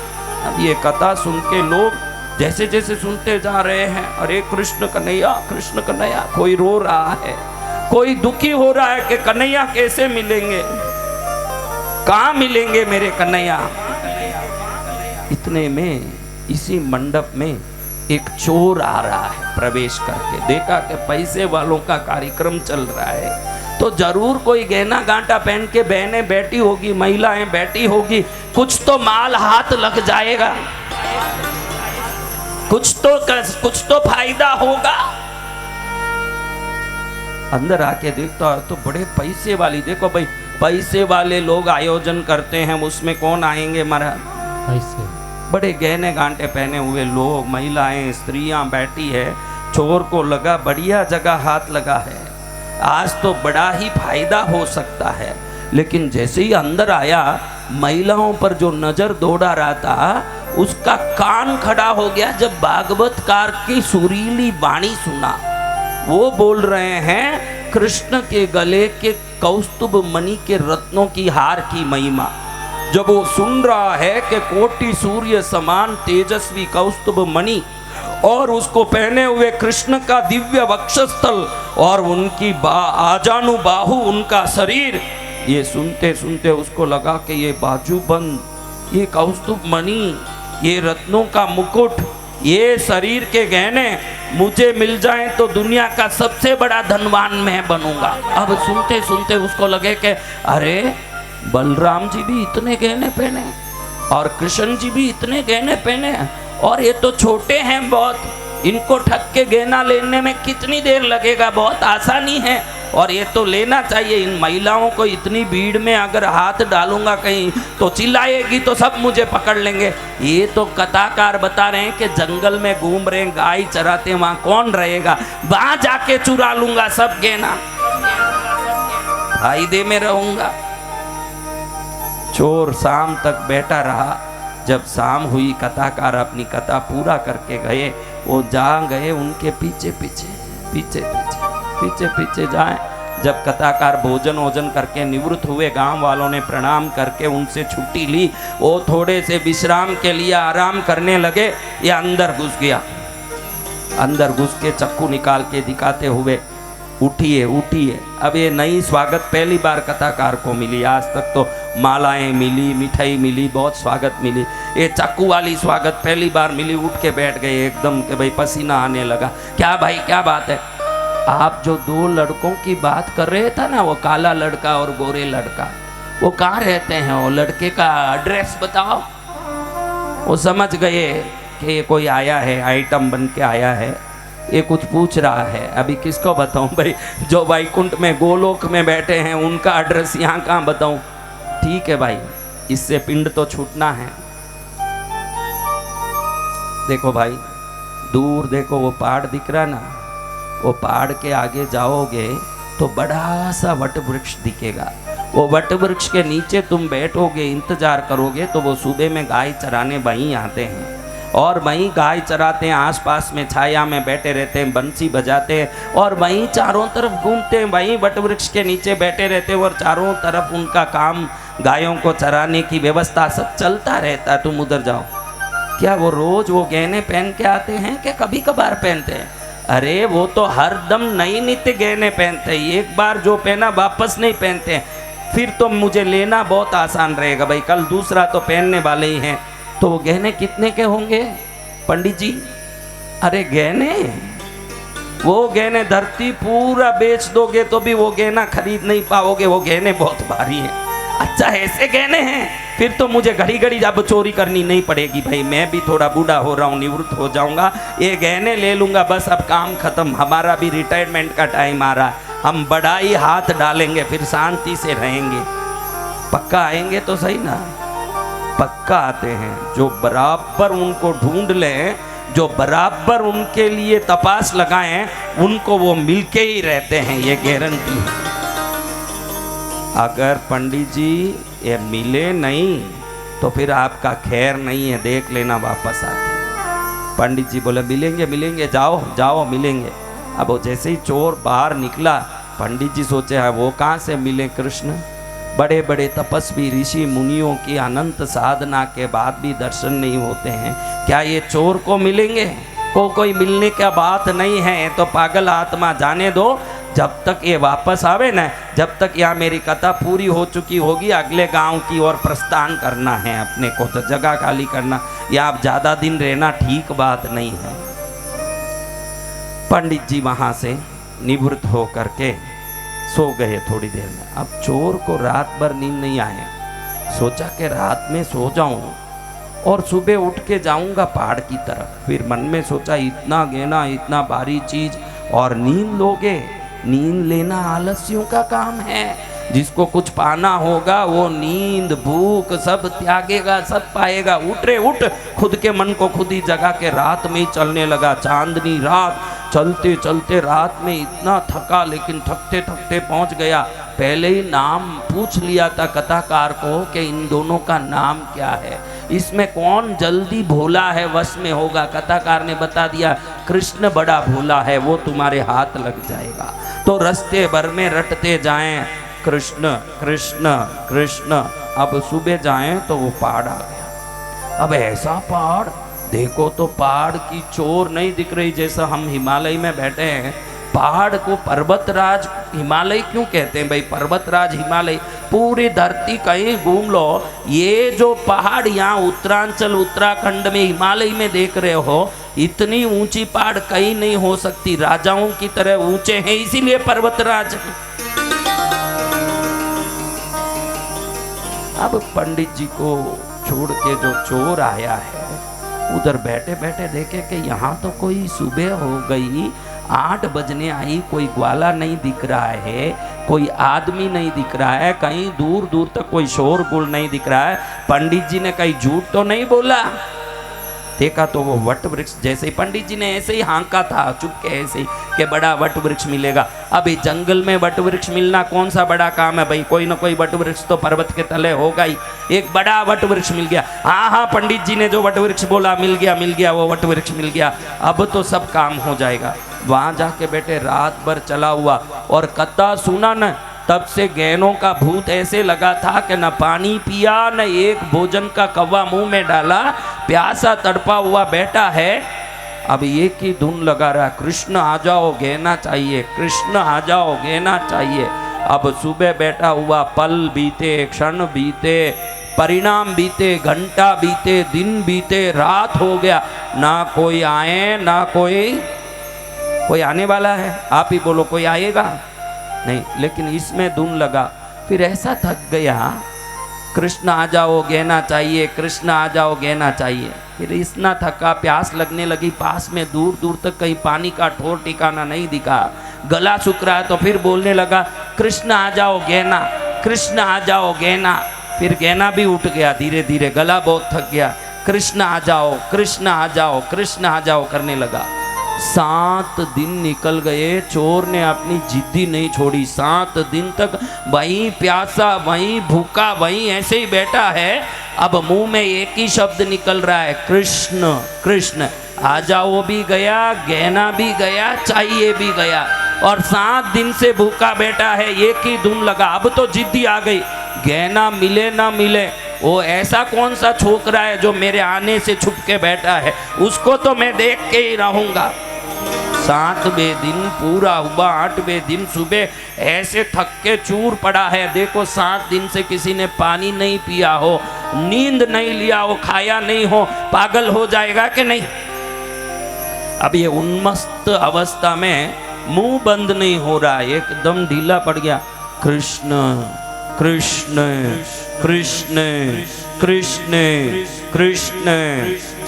अब ये कथा सुन के लोग जैसे जैसे सुनते जा रहे हैं, अरे कृष्ण कन्हैया, कृष्ण कन्हैया, कोई रो रहा है, कोई दुखी हो रहा है कि कन्हैया कैसे मिलेंगे, कहाँ मिलेंगे मेरे कन्हैया। इतने में इसी मंडप में एक चोर आ रहा है प्रवेश करके, देखा कि पैसे वालों का कार्यक्रम चल रहा है, तो जरूर कोई गहना गांटा पहन के बहनें बैठी होगी, महिलाएं बैठी होगी, कुछ तो माल हाथ लग जाएगा, कुछ तो फायदा होगा। अंदर आके देखता है तो बड़े पैसे वाली, देखो भाई पैसे वाले लोग आयोजन करते हैं, उसमें कौन आएंगे महाराज? पैसे। बड़े गहने गांटे पहने हुए लोग, महिलाएं, स्त्रियां बैठी है। चोर को लगा बढ़िया जगह हाथ लगा है, आज तो बड़ा ही फायदा हो सकता है। लेकिन जैसे ही अंदर आया, महिलाओं पर जो नजर दौड़ा रहा था उसका कान खड़ा हो गया जब भागवतकार की सुरीली वाणी सुना। वो बोल रहे हैं कृष्ण के गले के कौस्तुभ मणि के रत्नों की हार की महिमा। जब वो सुन रहा है कि कोटि सूर्य समान तेजस्वी कौस्तुभ मणि और उसको पहने हुए कृष्ण का दिव्य वक्षस्थल और उनकी आजानु बाहु, उनका शरीर, ये सुनते सुनते उसको लगा कि ये बाजूबंद, ये कौस्तुभ मणि, ये रत्नों का मुकुट, ये शरीर के गहने मुझे मिल जाएं तो दुनिया का सबसे बड़ा धनवान मैं बनूंगा। अब सुनते सुनते उसको लगे कि अरे बलराम जी भी इतने गहने पहने और कृष्ण जी भी इतने गहने पहने, और ये तो छोटे हैं बहुत, इनको ठग के गहना लेने में कितनी देर लगेगा, बहुत आसानी है, और ये तो लेना चाहिए। इन महिलाओं को इतनी भीड़ में अगर हाथ डालूंगा कहीं तो चिल्लाएगी तो सब मुझे पकड़ लेंगे। ये तो कथाकार बता रहे हैं कि जंगल में घूम रहे हैं, गाय चराते, वहां कौन रहेगा, वहां जाके चुरा लूंगा सब गहना, फायदे में रहूंगा। चोर शाम तक बैठा रहा। जब शाम हुई, कथाकार अपनी कथा पूरा करके गए, वो जा गए उनके पीछे पीछे पीछे पीछे पीछे पीछे जाए जब कथाकार भोजन वोजन करके निवृत्त हुए, गांव वालों ने प्रणाम करके उनसे छुट्टी ली, वो थोड़े से विश्राम के लिए आराम करने लगे, ये अंदर घुस गया। अंदर घुस के चक्कू निकाल के दिखाते हुए, उठिए उठिए। अब ये नई स्वागत पहली बार कथाकार को मिली, आज तक तो मालाएं मिली, मिठाई मिली, बहुत स्वागत मिली, ये चाकू वाली स्वागत पहली बार मिली। उठ के बैठ गए एकदम के भाई पसीना आने लगा। क्या भाई क्या बात है? आप जो दो लड़कों की बात कर रहे थे ना, वो काला लड़का और गोरे लड़का, वो कहाँ रहते हैं? वो लड़के का एड्रेस बताओ। वो समझ गए कि ये कोई आया है, आइटम बन के आया है, ये कुछ पूछ रहा है। अभी किसको बताऊं भाई? जो वैकुंठ में गोलोक में बैठे हैं उनका एड्रेस यहाँ कहाँ बताऊं? ठीक है भाई, इससे पिंड तो छूटना है। देखो भाई, दूर देखो वो पहाड़ दिख रहा ना, वो पहाड़ के आगे जाओगे तो बड़ा सा वट वृक्ष दिखेगा। वो वट वृक्ष के नीचे तुम बैठोगे, इंतजार करोगे, तो वो सुबह में गाय चराने वहीं आते हैं और वहीं गाय चराते हैं, आसपास में छाया में बैठे रहते हैं, बंसी बजाते हैं और वहीं चारों तरफ घूमते हैं, वहीं वट वृक्ष के नीचे बैठे रहते हैं और चारों तरफ उनका काम गायों को चराने की व्यवस्था सब चलता रहता है। तुम उधर जाओ। क्या वो रोज वो गहने पहन के आते हैं कि कभी कभार पहनते हैं? अरे वो तो हर दम नई नित्य गहने पहनते हैं, एक बार जो पहना वापस नहीं पहनते हैं। फिर तो मुझे लेना बहुत आसान रहेगा भाई, कल दूसरा तो पहनने वाले ही हैं। तो वो गहने कितने के होंगे पंडित जी? अरे गहने, वो गहने धरती पूरा बेच दोगे तो भी वो गहना खरीद नहीं पाओगे, वो गहने बहुत भारी हैं। अच्छा ऐसे गहने हैं? फिर तो मुझे घड़ी घड़ी अब चोरी करनी नहीं पड़ेगी भाई, मैं भी थोड़ा बूढ़ा हो रहा हूँ, निवृत्त हो जाऊंगा, ये गहने ले लूंगा, बस अब काम खत्म, हमारा भी रिटायरमेंट का टाइम आ रहा है, हम बड़ा ही हाथ डालेंगे, फिर शांति से रहेंगे। पक्का आएंगे तो सही ना? पक्का आते हैं। जो बराबर उनको ढूंढ लें, जो बराबर उनके लिए तपास लगाएं, उनको वो मिलके ही रहते हैं, ये गारंटी है। अगर पंडित जी ये मिले नहीं तो फिर आपका खैर नहीं है, देख लेना वापस आके। पंडित जी बोले मिलेंगे मिलेंगे, जाओ जाओ मिलेंगे। अब वो जैसे ही चोर बाहर निकला, पंडित जी सोचे है वो कहाँ से मिले कृष्ण? बड़े बड़े तपस्वी ऋषि मुनियों की अनंत साधना के बाद भी दर्शन नहीं होते हैं, क्या ये चोर को मिलेंगे? कोई मिलने का बात नहीं है, तो पागल आत्मा जाने दो, जब तक ये वापस आवे ना, जब तक यहाँ मेरी कथा पूरी हो चुकी होगी, अगले गांव की ओर प्रस्थान करना है अपने को, तो जगह खाली करना, या आप ज़्यादा दिन रहना ठीक बात नहीं है। पंडित जी वहाँ से निवृत्त हो करके सो गए थोड़ी देर में। अब चोर को रात भर नींद नहीं आया, सोचा कि रात में सो जाऊं और सुबह उठ के जाऊंगा पहाड़ की तरफ। फिर मन में सोचा इतना गहना, इतना भारी चीज और नींद लोगे? नींद लेना आलस्यों का काम है, जिसको कुछ पाना होगा वो नींद भूख सब त्यागेगा, सब पाएगा। उठ रे उठ, खुद के मन को खुद ही जगा के रात में ही चलने लगा। चांदनी रात, चलते चलते रात में इतना थका, लेकिन थकते थकते पहुंच गया। पहले ही नाम पूछ लिया था कथाकार को कि इन दोनों का नाम क्या है, इसमें कौन जल्दी भोला है वश में होगा। कथाकार ने बता दिया कृष्ण बड़ा भोला है, वो तुम्हारे हाथ लग जाएगा। तो रास्ते भर में रटते जाएं कृष्ण कृष्ण कृष्ण। अब सुबह जाएं तो वो पहाड़ आ गया। अब ऐसा पहाड़ देखो तो पहाड़ की चोर नहीं दिख रही, जैसा हम हिमालय में बैठे हैं। पहाड़ को पर्वतराज हिमालय क्यों कहते हैं भाई? पर्वतराज हिमालय, पूरी धरती कहीं घूम लो, ये जो पहाड़ यहाँ उत्तरांचल उत्तराखंड में हिमालय में देख रहे हो, इतनी ऊंची पहाड़ कहीं नहीं हो सकती, राजाओं की तरह ऊंचे हैं, इसीलिए पर्वतराज। अब पंडित जी को छोड़ के जो चोर आया है, उधर बैठे बैठे देखे कि यहाँ तो कोई सुबह हो गई, 8 बजने आई, कोई ग्वाला नहीं दिख रहा है, कोई आदमी नहीं दिख रहा है, कहीं दूर दूर तक कोई शोरगुल नहीं दिख रहा है। पंडित जी ने कहीं झूठ तो नहीं बोला? देखा तो वो वट वृक्ष, जैसे ही पंडित जी ने ऐसे ही हाँका था चुपके ऐसे ही कि बड़ा वट वृक्ष मिलेगा। अभी जंगल में वट वृक्ष मिलना कौन सा बड़ा काम है भाई? कोई ना कोई वट वृक्ष तो पर्वत के तले होगा ही। एक बड़ा वट वृक्ष मिल गया। हाँ हाँ, पंडित जी ने जो वट वृक्ष बोला मिल गया, वो वट वृक्ष मिल गया। अब तो सब काम हो जाएगा। वहां जाके बैठे, रात भर चला हुआ। और कथा सुना न, तब से गहनों का भूत ऐसे लगा था कि न पानी पिया न एक भोजन का कौवा मुंह में डाला, प्यासा तड़पा हुआ बैठा है। अब एक ही धुन लगा रहा, कृष्ण आ जाओ गहना चाहिए, कृष्ण आ जाओ गहना चाहिए। अब सुबह बैठा हुआ, पल बीते, क्षण बीते, परिणाम बीते, घंटा बीते, दिन बीते, रात हो गया, ना कोई आए ना कोई आने वाला है। आप ही बोलो कोई आएगा नहीं, लेकिन इसमें धुन लगा। फिर ऐसा थक गया, कृष्ण आ जाओ गहना चाहिए, कृष्ण आ जाओ गहना चाहिए। फिर इतना थका, प्यास लगने लगी, पास में दूर दूर तक कहीं पानी का ठोर ठिकाना नहीं दिखा, गला सूख रहा है। तो फिर बोलने लगा, कृष्ण आ जाओ गहना, कृष्ण आ जाओ गहना। फिर गहना भी उठ गया धीरे धीरे, गला बहुत थक गया, कृष्ण आ जाओ, कृष्ण आ जाओ, कृष्ण आ जाओ करने लगा। 7 दिन निकल गए, चोर ने अपनी जिद्दी नहीं छोड़ी। 7 दिन तक वहीं प्यासा, वहीं भूखा, वहीं ऐसे ही बैठा है। अब मुंह में एक ही शब्द निकल रहा है, कृष्ण कृष्ण। आ जाओ भी गया, गहना भी गया, चाहिए भी गया, और 7 दिन से भूखा बैठा है, एक ही धुन लगा। अब तो जिद्दी आ गई, गहना मिले ना मिले, वो ऐसा कौन सा छोकरा है जो मेरे आने से छुप के बैठा है, उसको तो मैं देख के ही रहूंगा। 7वें दिन पूरा हुआ, 8वें दिन सुबह ऐसे थक के चूर पड़ा है। देखो 7 दिन से किसी ने पानी नहीं पिया हो, नींद नहीं लिया हो, खाया नहीं हो, पागल हो जाएगा कि नहीं। अब ये उन्मस्त अवस्था में मुंह बंद नहीं हो रहा, एकदम ढीला पड़ गया। कृष्ण कृष्ण कृष्ण कृष्ण कृष्ण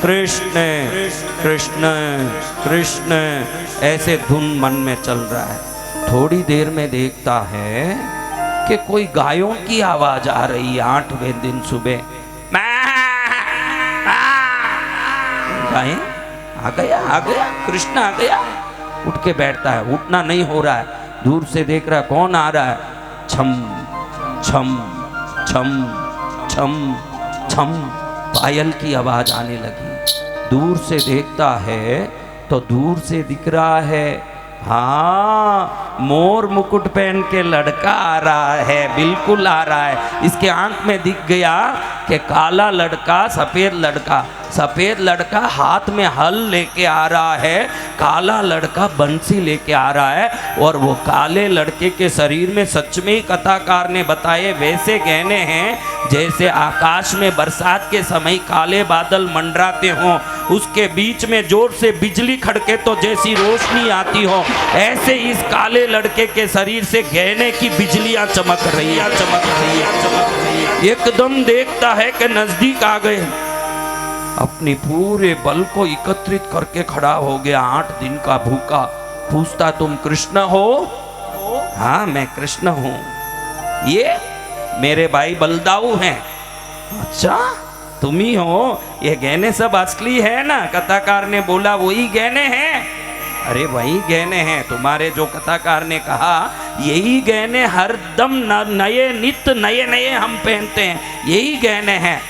कृष्ण कृष्ण कृष्ण, ऐसे धुन मन में चल रहा है। थोड़ी देर में देखता है कि कोई गायों की आवाज आ रही है। 8वें दिन सुबह, गायें आ गया कृष्ण आ गया। उठ के बैठता है, उठना नहीं हो रहा है। दूर से देख रहा है कौन आ रहा है, छम छम छम छम छम, पायल की आवाज आने लगी। दूर से देखता है तो दूर से दिख रहा है, हाँ मोर मुकुट पहन के लड़का आ रहा है, बिल्कुल आ रहा है। इसके आंख में दिख गया कि काला लड़का, सफेद लड़का हाथ में हल लेके आ रहा है, काला लड़का बंसी लेके आ रहा है। और वो काले लड़के के शरीर में सच में ही कथाकार ने बताए वैसे गहने हैं जैसे आकाश में बरसात के समय काले बादल मंडराते हों, उसके बीच में जोर से बिजली खड़के तो जैसी रोशनी आती हो, ऐसे इस काले लड़के के शरीर से गहने की बिजलियां चमक रही है। एकदम देखता है कि नजदीक आ गए, अपने पूरे बल को एकत्रित करके खड़ा हो गया। 8 दिन का भूखा, पूछता तुम कृष्ण हो? हाँ मैं कृष्ण हूं। ये मेरे भाई बलदाऊ हैं। अच्छा तुम ही हो? ये गहने सब असली है ना? कथाकार ने बोला वही गहने हैं। अरे वही गहने हैं, तुम्हारे जो कथाकार ने कहा यही गहने हरदम नए नित्य नए हम पहनते हैं, यही गहने हैं।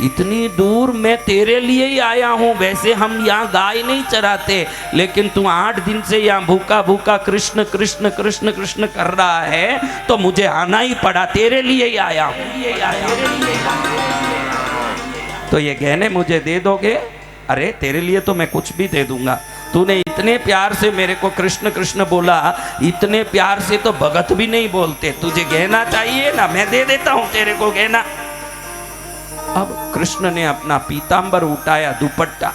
इतनी दूर मैं तेरे लिए ही आया हूँ। वैसे हम यहाँ गाय नहीं चराते, लेकिन तू 8 दिन से यहाँ भूखा भूखा कृष्ण कृष्ण कृष्ण कृष्ण कर रहा है तो मुझे आना ही पड़ा, तेरे लिए ही आया हूँ। तो ये गहने मुझे दे दोगे? अरे तेरे लिए तो मैं कुछ भी दे दूंगा। तूने इतने प्यार से मेरे को कृष्ण कृष्ण बोला, इतने प्यार से तो भगत भी नहीं बोलते। तुझे गहना चाहिए ना, मैं दे देता हूँ तेरे को गहना। अब कृष्ण ने अपना पीतांबर उठाया, दुपट्टा,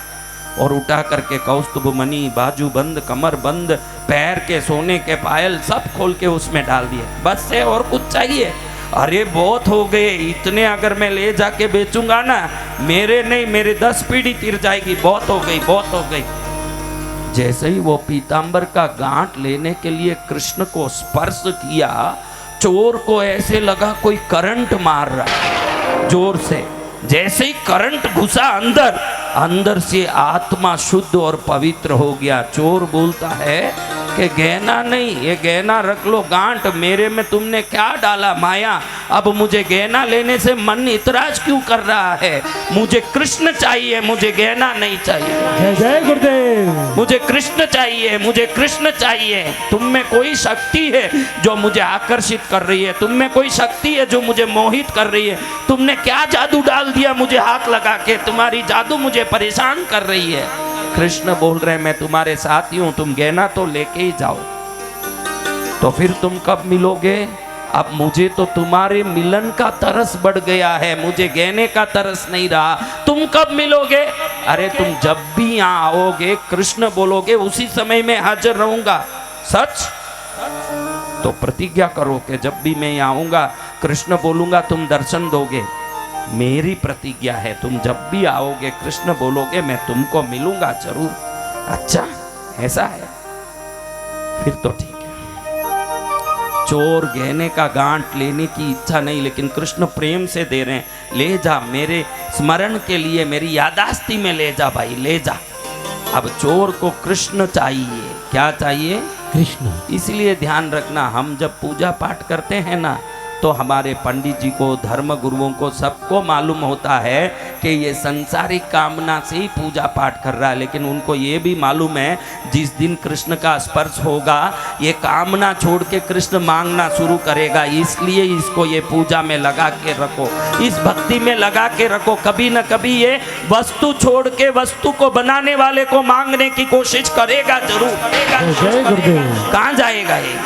और उठा करके कौस्तुभ मणि, बाजू बंद, कमर बंद, पैर के सोने के पायल सब खोल के उसमें डाल दिए। बस से और कुछ चाहिए? अरे बहुत हो गए, इतने अगर मैं ले जाके बेचूंगा ना, मेरे नहीं मेरे 10 पीढ़ी तिर जाएगी। बहुत हो गई, बहुत हो गई। जैसे ही वो पीतांबर का गांठ लेने के लिए कृष्ण को स्पर्श किया, चोर को ऐसे लगा कोई करंट मार रहा जोर से। जैसे ही करंट घुसा अंदर से आत्मा शुद्ध और पवित्र हो गया। चोर बोलता है कि गहना नहीं, ये गहना रख लो, गांठ मेरे में तुमने क्या डाला माया? अब मुझे गहना लेने से मन इतराज क्यों कर रहा है? मुझे कृष्ण चाहिए, मुझे गहना नहीं चाहिए। जय जय गुरुदेव। मुझे कृष्ण चाहिए, मुझे कृष्ण चाहिए। तुम में कोई शक्ति है जो मुझे आकर्षित कर रही है, तुम में कोई शक्ति है जो मुझे मोहित कर रही है। तुमने क्या जादू डाल दिया मुझे हाथ लगा के? तुम्हारी जादू मुझे परेशान कर रही है। कृष्ण बोल रहे मैं तुम्हारे साथ ही हूं, तुम गहना तो लेके ही जाओ। तो फिर तुम कब मिलोगे? अब मुझे तो तुम्हारे मिलन का तरस बढ़ गया है, मुझे गहने का तरस नहीं रहा। तुम कब मिलोगे? अरे तुम जब भी यहाँ आओगे कृष्ण बोलोगे उसी समय में हाजिर रहूंगा। सच? तो प्रतिज्ञा करो कि जब भी मैं यहाँ आऊंगा कृष्ण बोलूंगा तुम दर्शन दोगे। मेरी प्रतिज्ञा है, तुम जब भी आओगे कृष्ण बोलोगे मैं तुमको मिलूंगा जरूर। अच्छा ऐसा है, फिर तो ठीक है। चोर गहने का गांठ लेने की इच्छा नहीं, लेकिन कृष्ण प्रेम से दे रहे हैं, ले जा, मेरे स्मरण के लिए, मेरी यादाश्ती में ले जा भाई, ले जा। अब चोर को कृष्ण चाहिए। क्या चाहिए? कृष्ण। इसलिए ध्यान रखना, हम जब पूजा पाठ करते हैं ना तो हमारे पंडित जी को, धर्म गुरुओं को, सबको मालूम होता है कि ये संसारिक कामना से ही पूजा पाठ कर रहा है, लेकिन उनको ये भी मालूम है जिस दिन कृष्ण का स्पर्श होगा ये कामना छोड़ के कृष्ण मांगना शुरू करेगा। इसलिए इसको ये पूजा में लगा के रखो, इस भक्ति में लगा के रखो। कभी न कभी ये वस्तु छोड़ के वस्तु को बनाने वाले को मांगने की कोशिश करेगा जरूर। जय गुरुदेव। कहाँ जाएगा ये?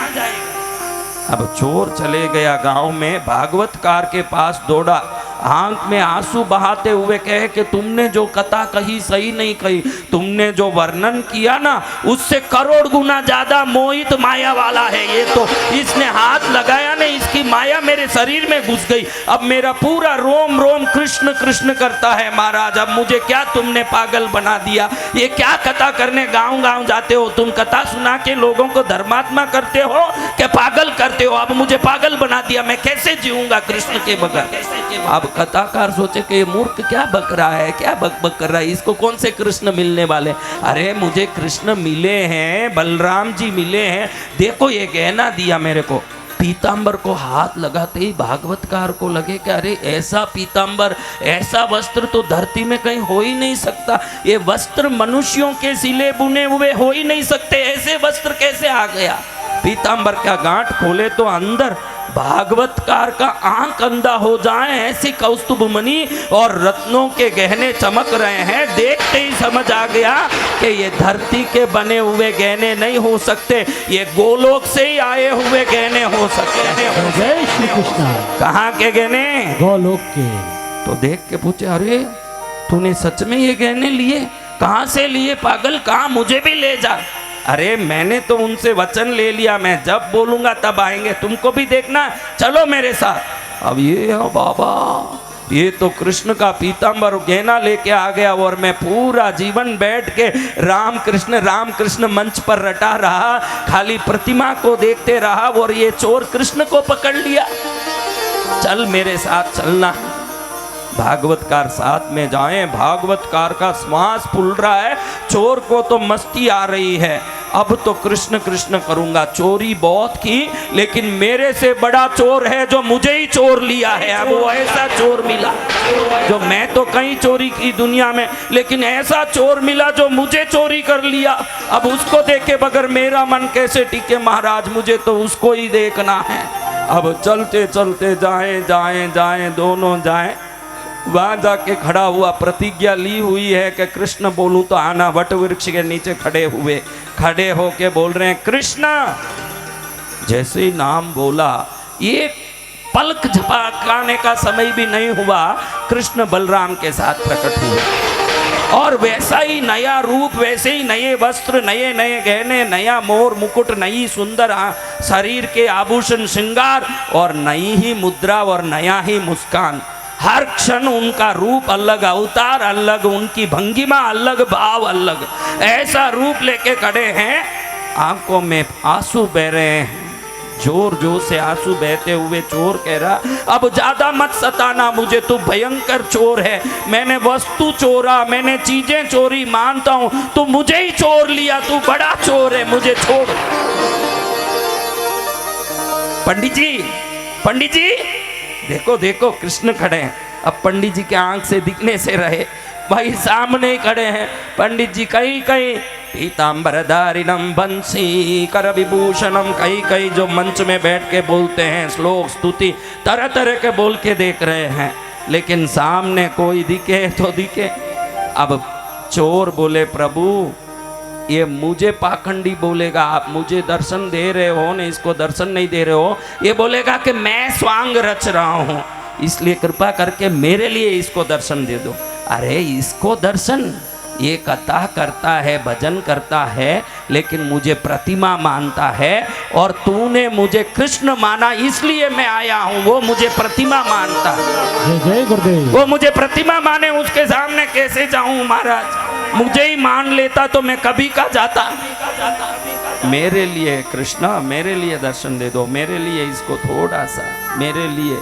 अब चोर चले गया गांव में, भागवतकार के पास दौड़ा, आंख में आंसू बहाते हुए कहे कि तुमने जो कथा कही सही नहीं कही, तुमने जो वर्णन किया ना उससे करोड़ गुना ज्यादा मोहित माया वाला है ये। तो इसने हाथ लगाया नहीं, इसकी माया मेरे शरीर में घुस गई। अब मेरा पूरा रोम रोम कृष्ण कृष्ण करता है महाराज। अब मुझे क्या तुमने पागल बना दिया? ये क्या कथा करने गाँव गाँव जाते हो? तुम कथा सुना के लोगों को धर्मात्मा करते हो कि पागल करते हो? अब मुझे पागल बना दिया, मैं कैसे जीऊंगा कृष्ण के बगैर? अब कथाकार सोचे कि ये मूर्ख क्या बक रहा है, क्या बक बक कर रहा है, इसको कौन से कृष्ण मिलने वाले? अरे मुझे कृष्ण मिले हैं, बलराम जी मिले हैं। देखो ये गहना दिया मेरे को। पीतांबर को हाथ लगाते ही भागवतकार को लगे कि अरे ऐसा पीतांबर, ऐसा वस्त्र तो धरती में कहीं हो ही नहीं सकता। ये वस्त्र मनुष्यों के सिले बुने हुए हो ही नहीं सकते, ऐसे वस्त्र कैसे आ गया? पीतांबर का गांठ खोले तो अंदर भागवतकार का आंख अंधा हो जाए ऐसी कौस्तुभ मणि और रत्नों के गहने चमक रहे हैं। देखते ही समझ आ गया कि ये धरती के बने हुए गहने नहीं हो सकते, ये गोलोक से ही आए हुए गहने हो सकते हैं। जय श्री कृष्ण। कहाँ के गहने? गोलोक के। तो देख के पूछे, अरे तूने सच में ये गहने लिए? कहाँ से लिए पागल? कहाँ? मुझे भी ले जा। अरे मैंने तो उनसे वचन ले लिया, मैं जब बोलूंगा तब आएंगे, तुमको भी देखना, चलो मेरे साथ। अब ये हो बाबा, ये तो कृष्ण का पीतांबर गहना लेके आ गया और मैं पूरा जीवन बैठ के राम कृष्ण मंच पर रटा रहा, खाली प्रतिमा को देखते रहा और ये चोर कृष्ण को पकड़ लिया। चल मेरे साथ चलना। भागवतकार साथ में जाएं। भागवतकार का श्वास फूल रहा है, चोर को तो मस्ती आ रही है। अब तो कृष्ण कृष्ण करूंगा। चोरी बहुत की, लेकिन मेरे से बड़ा चोर है जो मुझे ही चोर लिया है। अब वो ऐसा चोर मिला जो, मैं तो कहीं चोरी की दुनिया में, लेकिन ऐसा चोर मिला जो मुझे चोरी कर लिया। अब उसको देखे बगैर मेरा मन कैसे टिके महाराज? मुझे तो उसको ही देखना है। अब चलते चलते जाएं दोनों जाएं। वहां जाके खड़ा हुआ, प्रतिज्ञा ली हुई है कि कृष्ण बोलूं तो आना। वट वृक्ष के नीचे खड़े होके बोल रहे हैं कृष्ण। जैसे ही नाम बोला, ये पलक झपकाने का समय भी नहीं हुआ, कृष्ण बलराम के साथ प्रकट हुए और वैसा ही नया रूप, वैसे ही नए वस्त्र, नए नए गहने, नया मोर मुकुट, नई सुंदर शरीर के आभूषण श्रृंगार और नई ही मुद्रा और नया ही मुस्कान। हर क्षण उनका रूप अलग, अवतार अलग, उनकी भंगिमा अलग, भाव अलग। ऐसा रूप लेके खड़े हैं, आंखों में आंसू बह रहे हैं, जोर जोर से आंसू बहते हुए चोर कह रहा, अब ज्यादा मत सताना मुझे, तू भयंकर चोर है। मैंने वस्तु चोरा, मैंने चीजें चोरी, मानता हूं तू मुझे ही चोर लिया, तू बड़ा चोर है, मुझे छोड़। पंडित जी देखो देखो कृष्ण खड़े हैं। अब पंडित जी के आंख से दिखने से रहे, भाई सामने ही खड़े हैं पंडित जी। कहीं कहीं पीताम्बरधारिणम बंसी कर विभूषणम, कहीं कहीं जो मंच में बैठ के बोलते हैं श्लोक स्तुति तरह तरह के बोल के देख रहे हैं, लेकिन सामने कोई दिखे तो दिखे। अब चोर बोले प्रभु ये मुझे पाखंडी बोलेगा, आप मुझे दर्शन दे रहे हो ना, इसको दर्शन नहीं दे रहे हो। ये बोलेगा कि मैं स्वांग रच रहा हूँ, इसलिए कृपा करके मेरे लिए इसको दर्शन दे दो। अरे इसको दर्शन, ये कथा करता है भजन करता है लेकिन मुझे प्रतिमा मानता है, और तूने मुझे कृष्ण माना इसलिए मैं आया हूँ। वो मुझे प्रतिमा मानता है, जय जय गुरुदेव। वो मुझे प्रतिमा माने, उसके सामने कैसे जाऊं महाराज। मुझे ही मान लेता तो मैं कभी का जाता। मेरे लिए कृष्णा, मेरे लिए दर्शन दे दो, मेरे लिए इसको थोड़ा सा मेरे लिए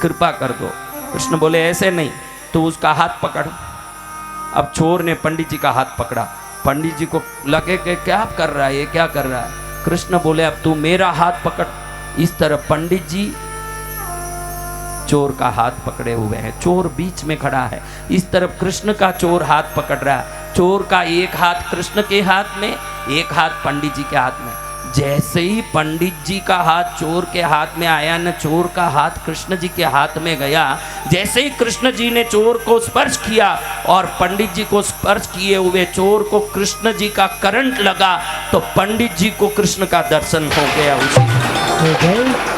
कृपा कर दो। कृष्ण बोले ऐसे नहीं, तू उसका हाथ पकड़। अब चोर ने पंडित जी का हाथ पकड़ा। पंडित जी को लगे कि क्या कर रहा है ये, क्या कर रहा है। कृष्ण बोले अब तू मेरा हाथ पकड़। इस तरह पंडित जी चोर का हाथ पकड़े हुए हैं, चोर बीच में खड़ा है। इस तरफ कृष्ण का चोर हाथ पकड़ रहा है। चोर का एक हाथ कृष्ण के हाथ में, एक हाथ पंडित जी के हाथ में। जैसे ही पंडित जी का हाथ चोर के हाथ में आया न, चोर का हाथ कृष्ण जी के हाथ में गया। जैसे ही कृष्ण जी ने चोर को स्पर्श किया और पंडित जी को स्पर्श किए हुए चोर को कृष्ण जी का करंट लगा, तो पंडित जी को कृष्ण का दर्शन हो गया। उसी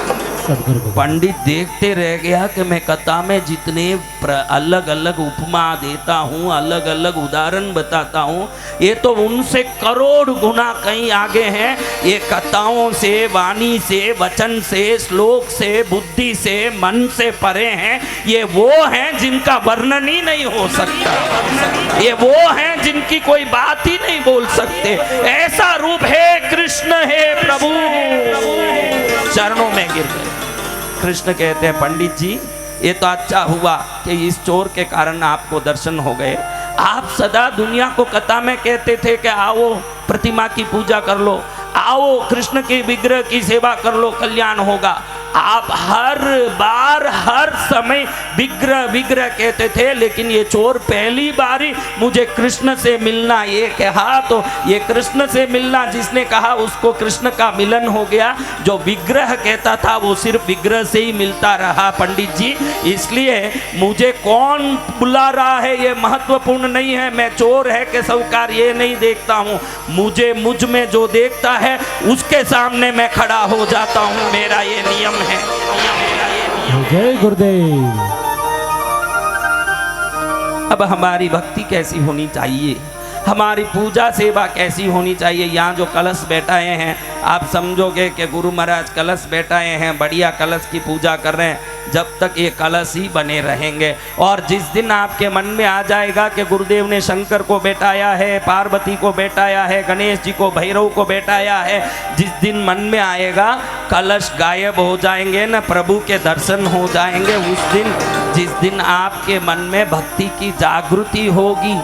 पंडित देखते रह गया कि मैं कथा में जितने अलग अलग उपमा देता हूँ, अलग अलग उदाहरण बताता हूँ, ये तो उनसे करोड़ गुना कहीं आगे हैं। ये कथाओं से, वाणी से, वचन से, श्लोक से, बुद्धि से, मन से परे हैं। ये वो हैं जिनका वर्णन ही नहीं हो सकता, ये वो हैं जिनकी कोई बात ही नहीं बोल सकते। ऐसा रूप है कृष्ण, है प्रभु। चरणों में गिर गए। कृष्ण कहते हैं पंडित जी ये तो अच्छा हुआ कि इस चोर के कारण आपको दर्शन हो गए। आप सदा दुनिया को कथा में कहते थे कि आओ प्रतिमा की पूजा कर लो, आओ कृष्ण के विग्रह की सेवा कर लो, कल्याण होगा। आप हर बार हर समय विग्रह विग्रह कहते थे, लेकिन ये चोर पहली बार ही मुझे कृष्ण से मिलना ये कहा, तो ये कृष्ण से मिलना जिसने कहा उसको कृष्ण का मिलन हो गया। जो विग्रह कहता था वो सिर्फ विग्रह से ही मिलता रहा पंडित जी। इसलिए मुझे कौन बुला रहा है ये महत्वपूर्ण नहीं है, मैं चोर है कि साहूकार ये नहीं देखता हूँ। मुझे मुझ में जो देखता है उसके सामने मैं खड़ा हो जाता हूँ, मेरा ये नियम है। जय गुरुदेव। अब हमारी भक्ति कैसी होनी चाहिए, हमारी पूजा सेवा कैसी होनी चाहिए। यहाँ जो कलश बैठाए हैं आप समझोगे कि गुरु महाराज कलश बैठाए हैं, बढ़िया कलश की पूजा कर रहे हैं। जब तक ये कलश ही बने रहेंगे, और जिस दिन आपके मन में आ जाएगा कि गुरुदेव ने शंकर को बैठाया है, पार्वती को बैठाया है, गणेश जी को, भैरव को बैठाया है, जिस दिन मन में आएगा कलश गायब हो जाएंगे न, प्रभु के दर्शन हो जाएंगे। उस दिन जिस दिन आपके मन में भक्ति की जागृति होगी,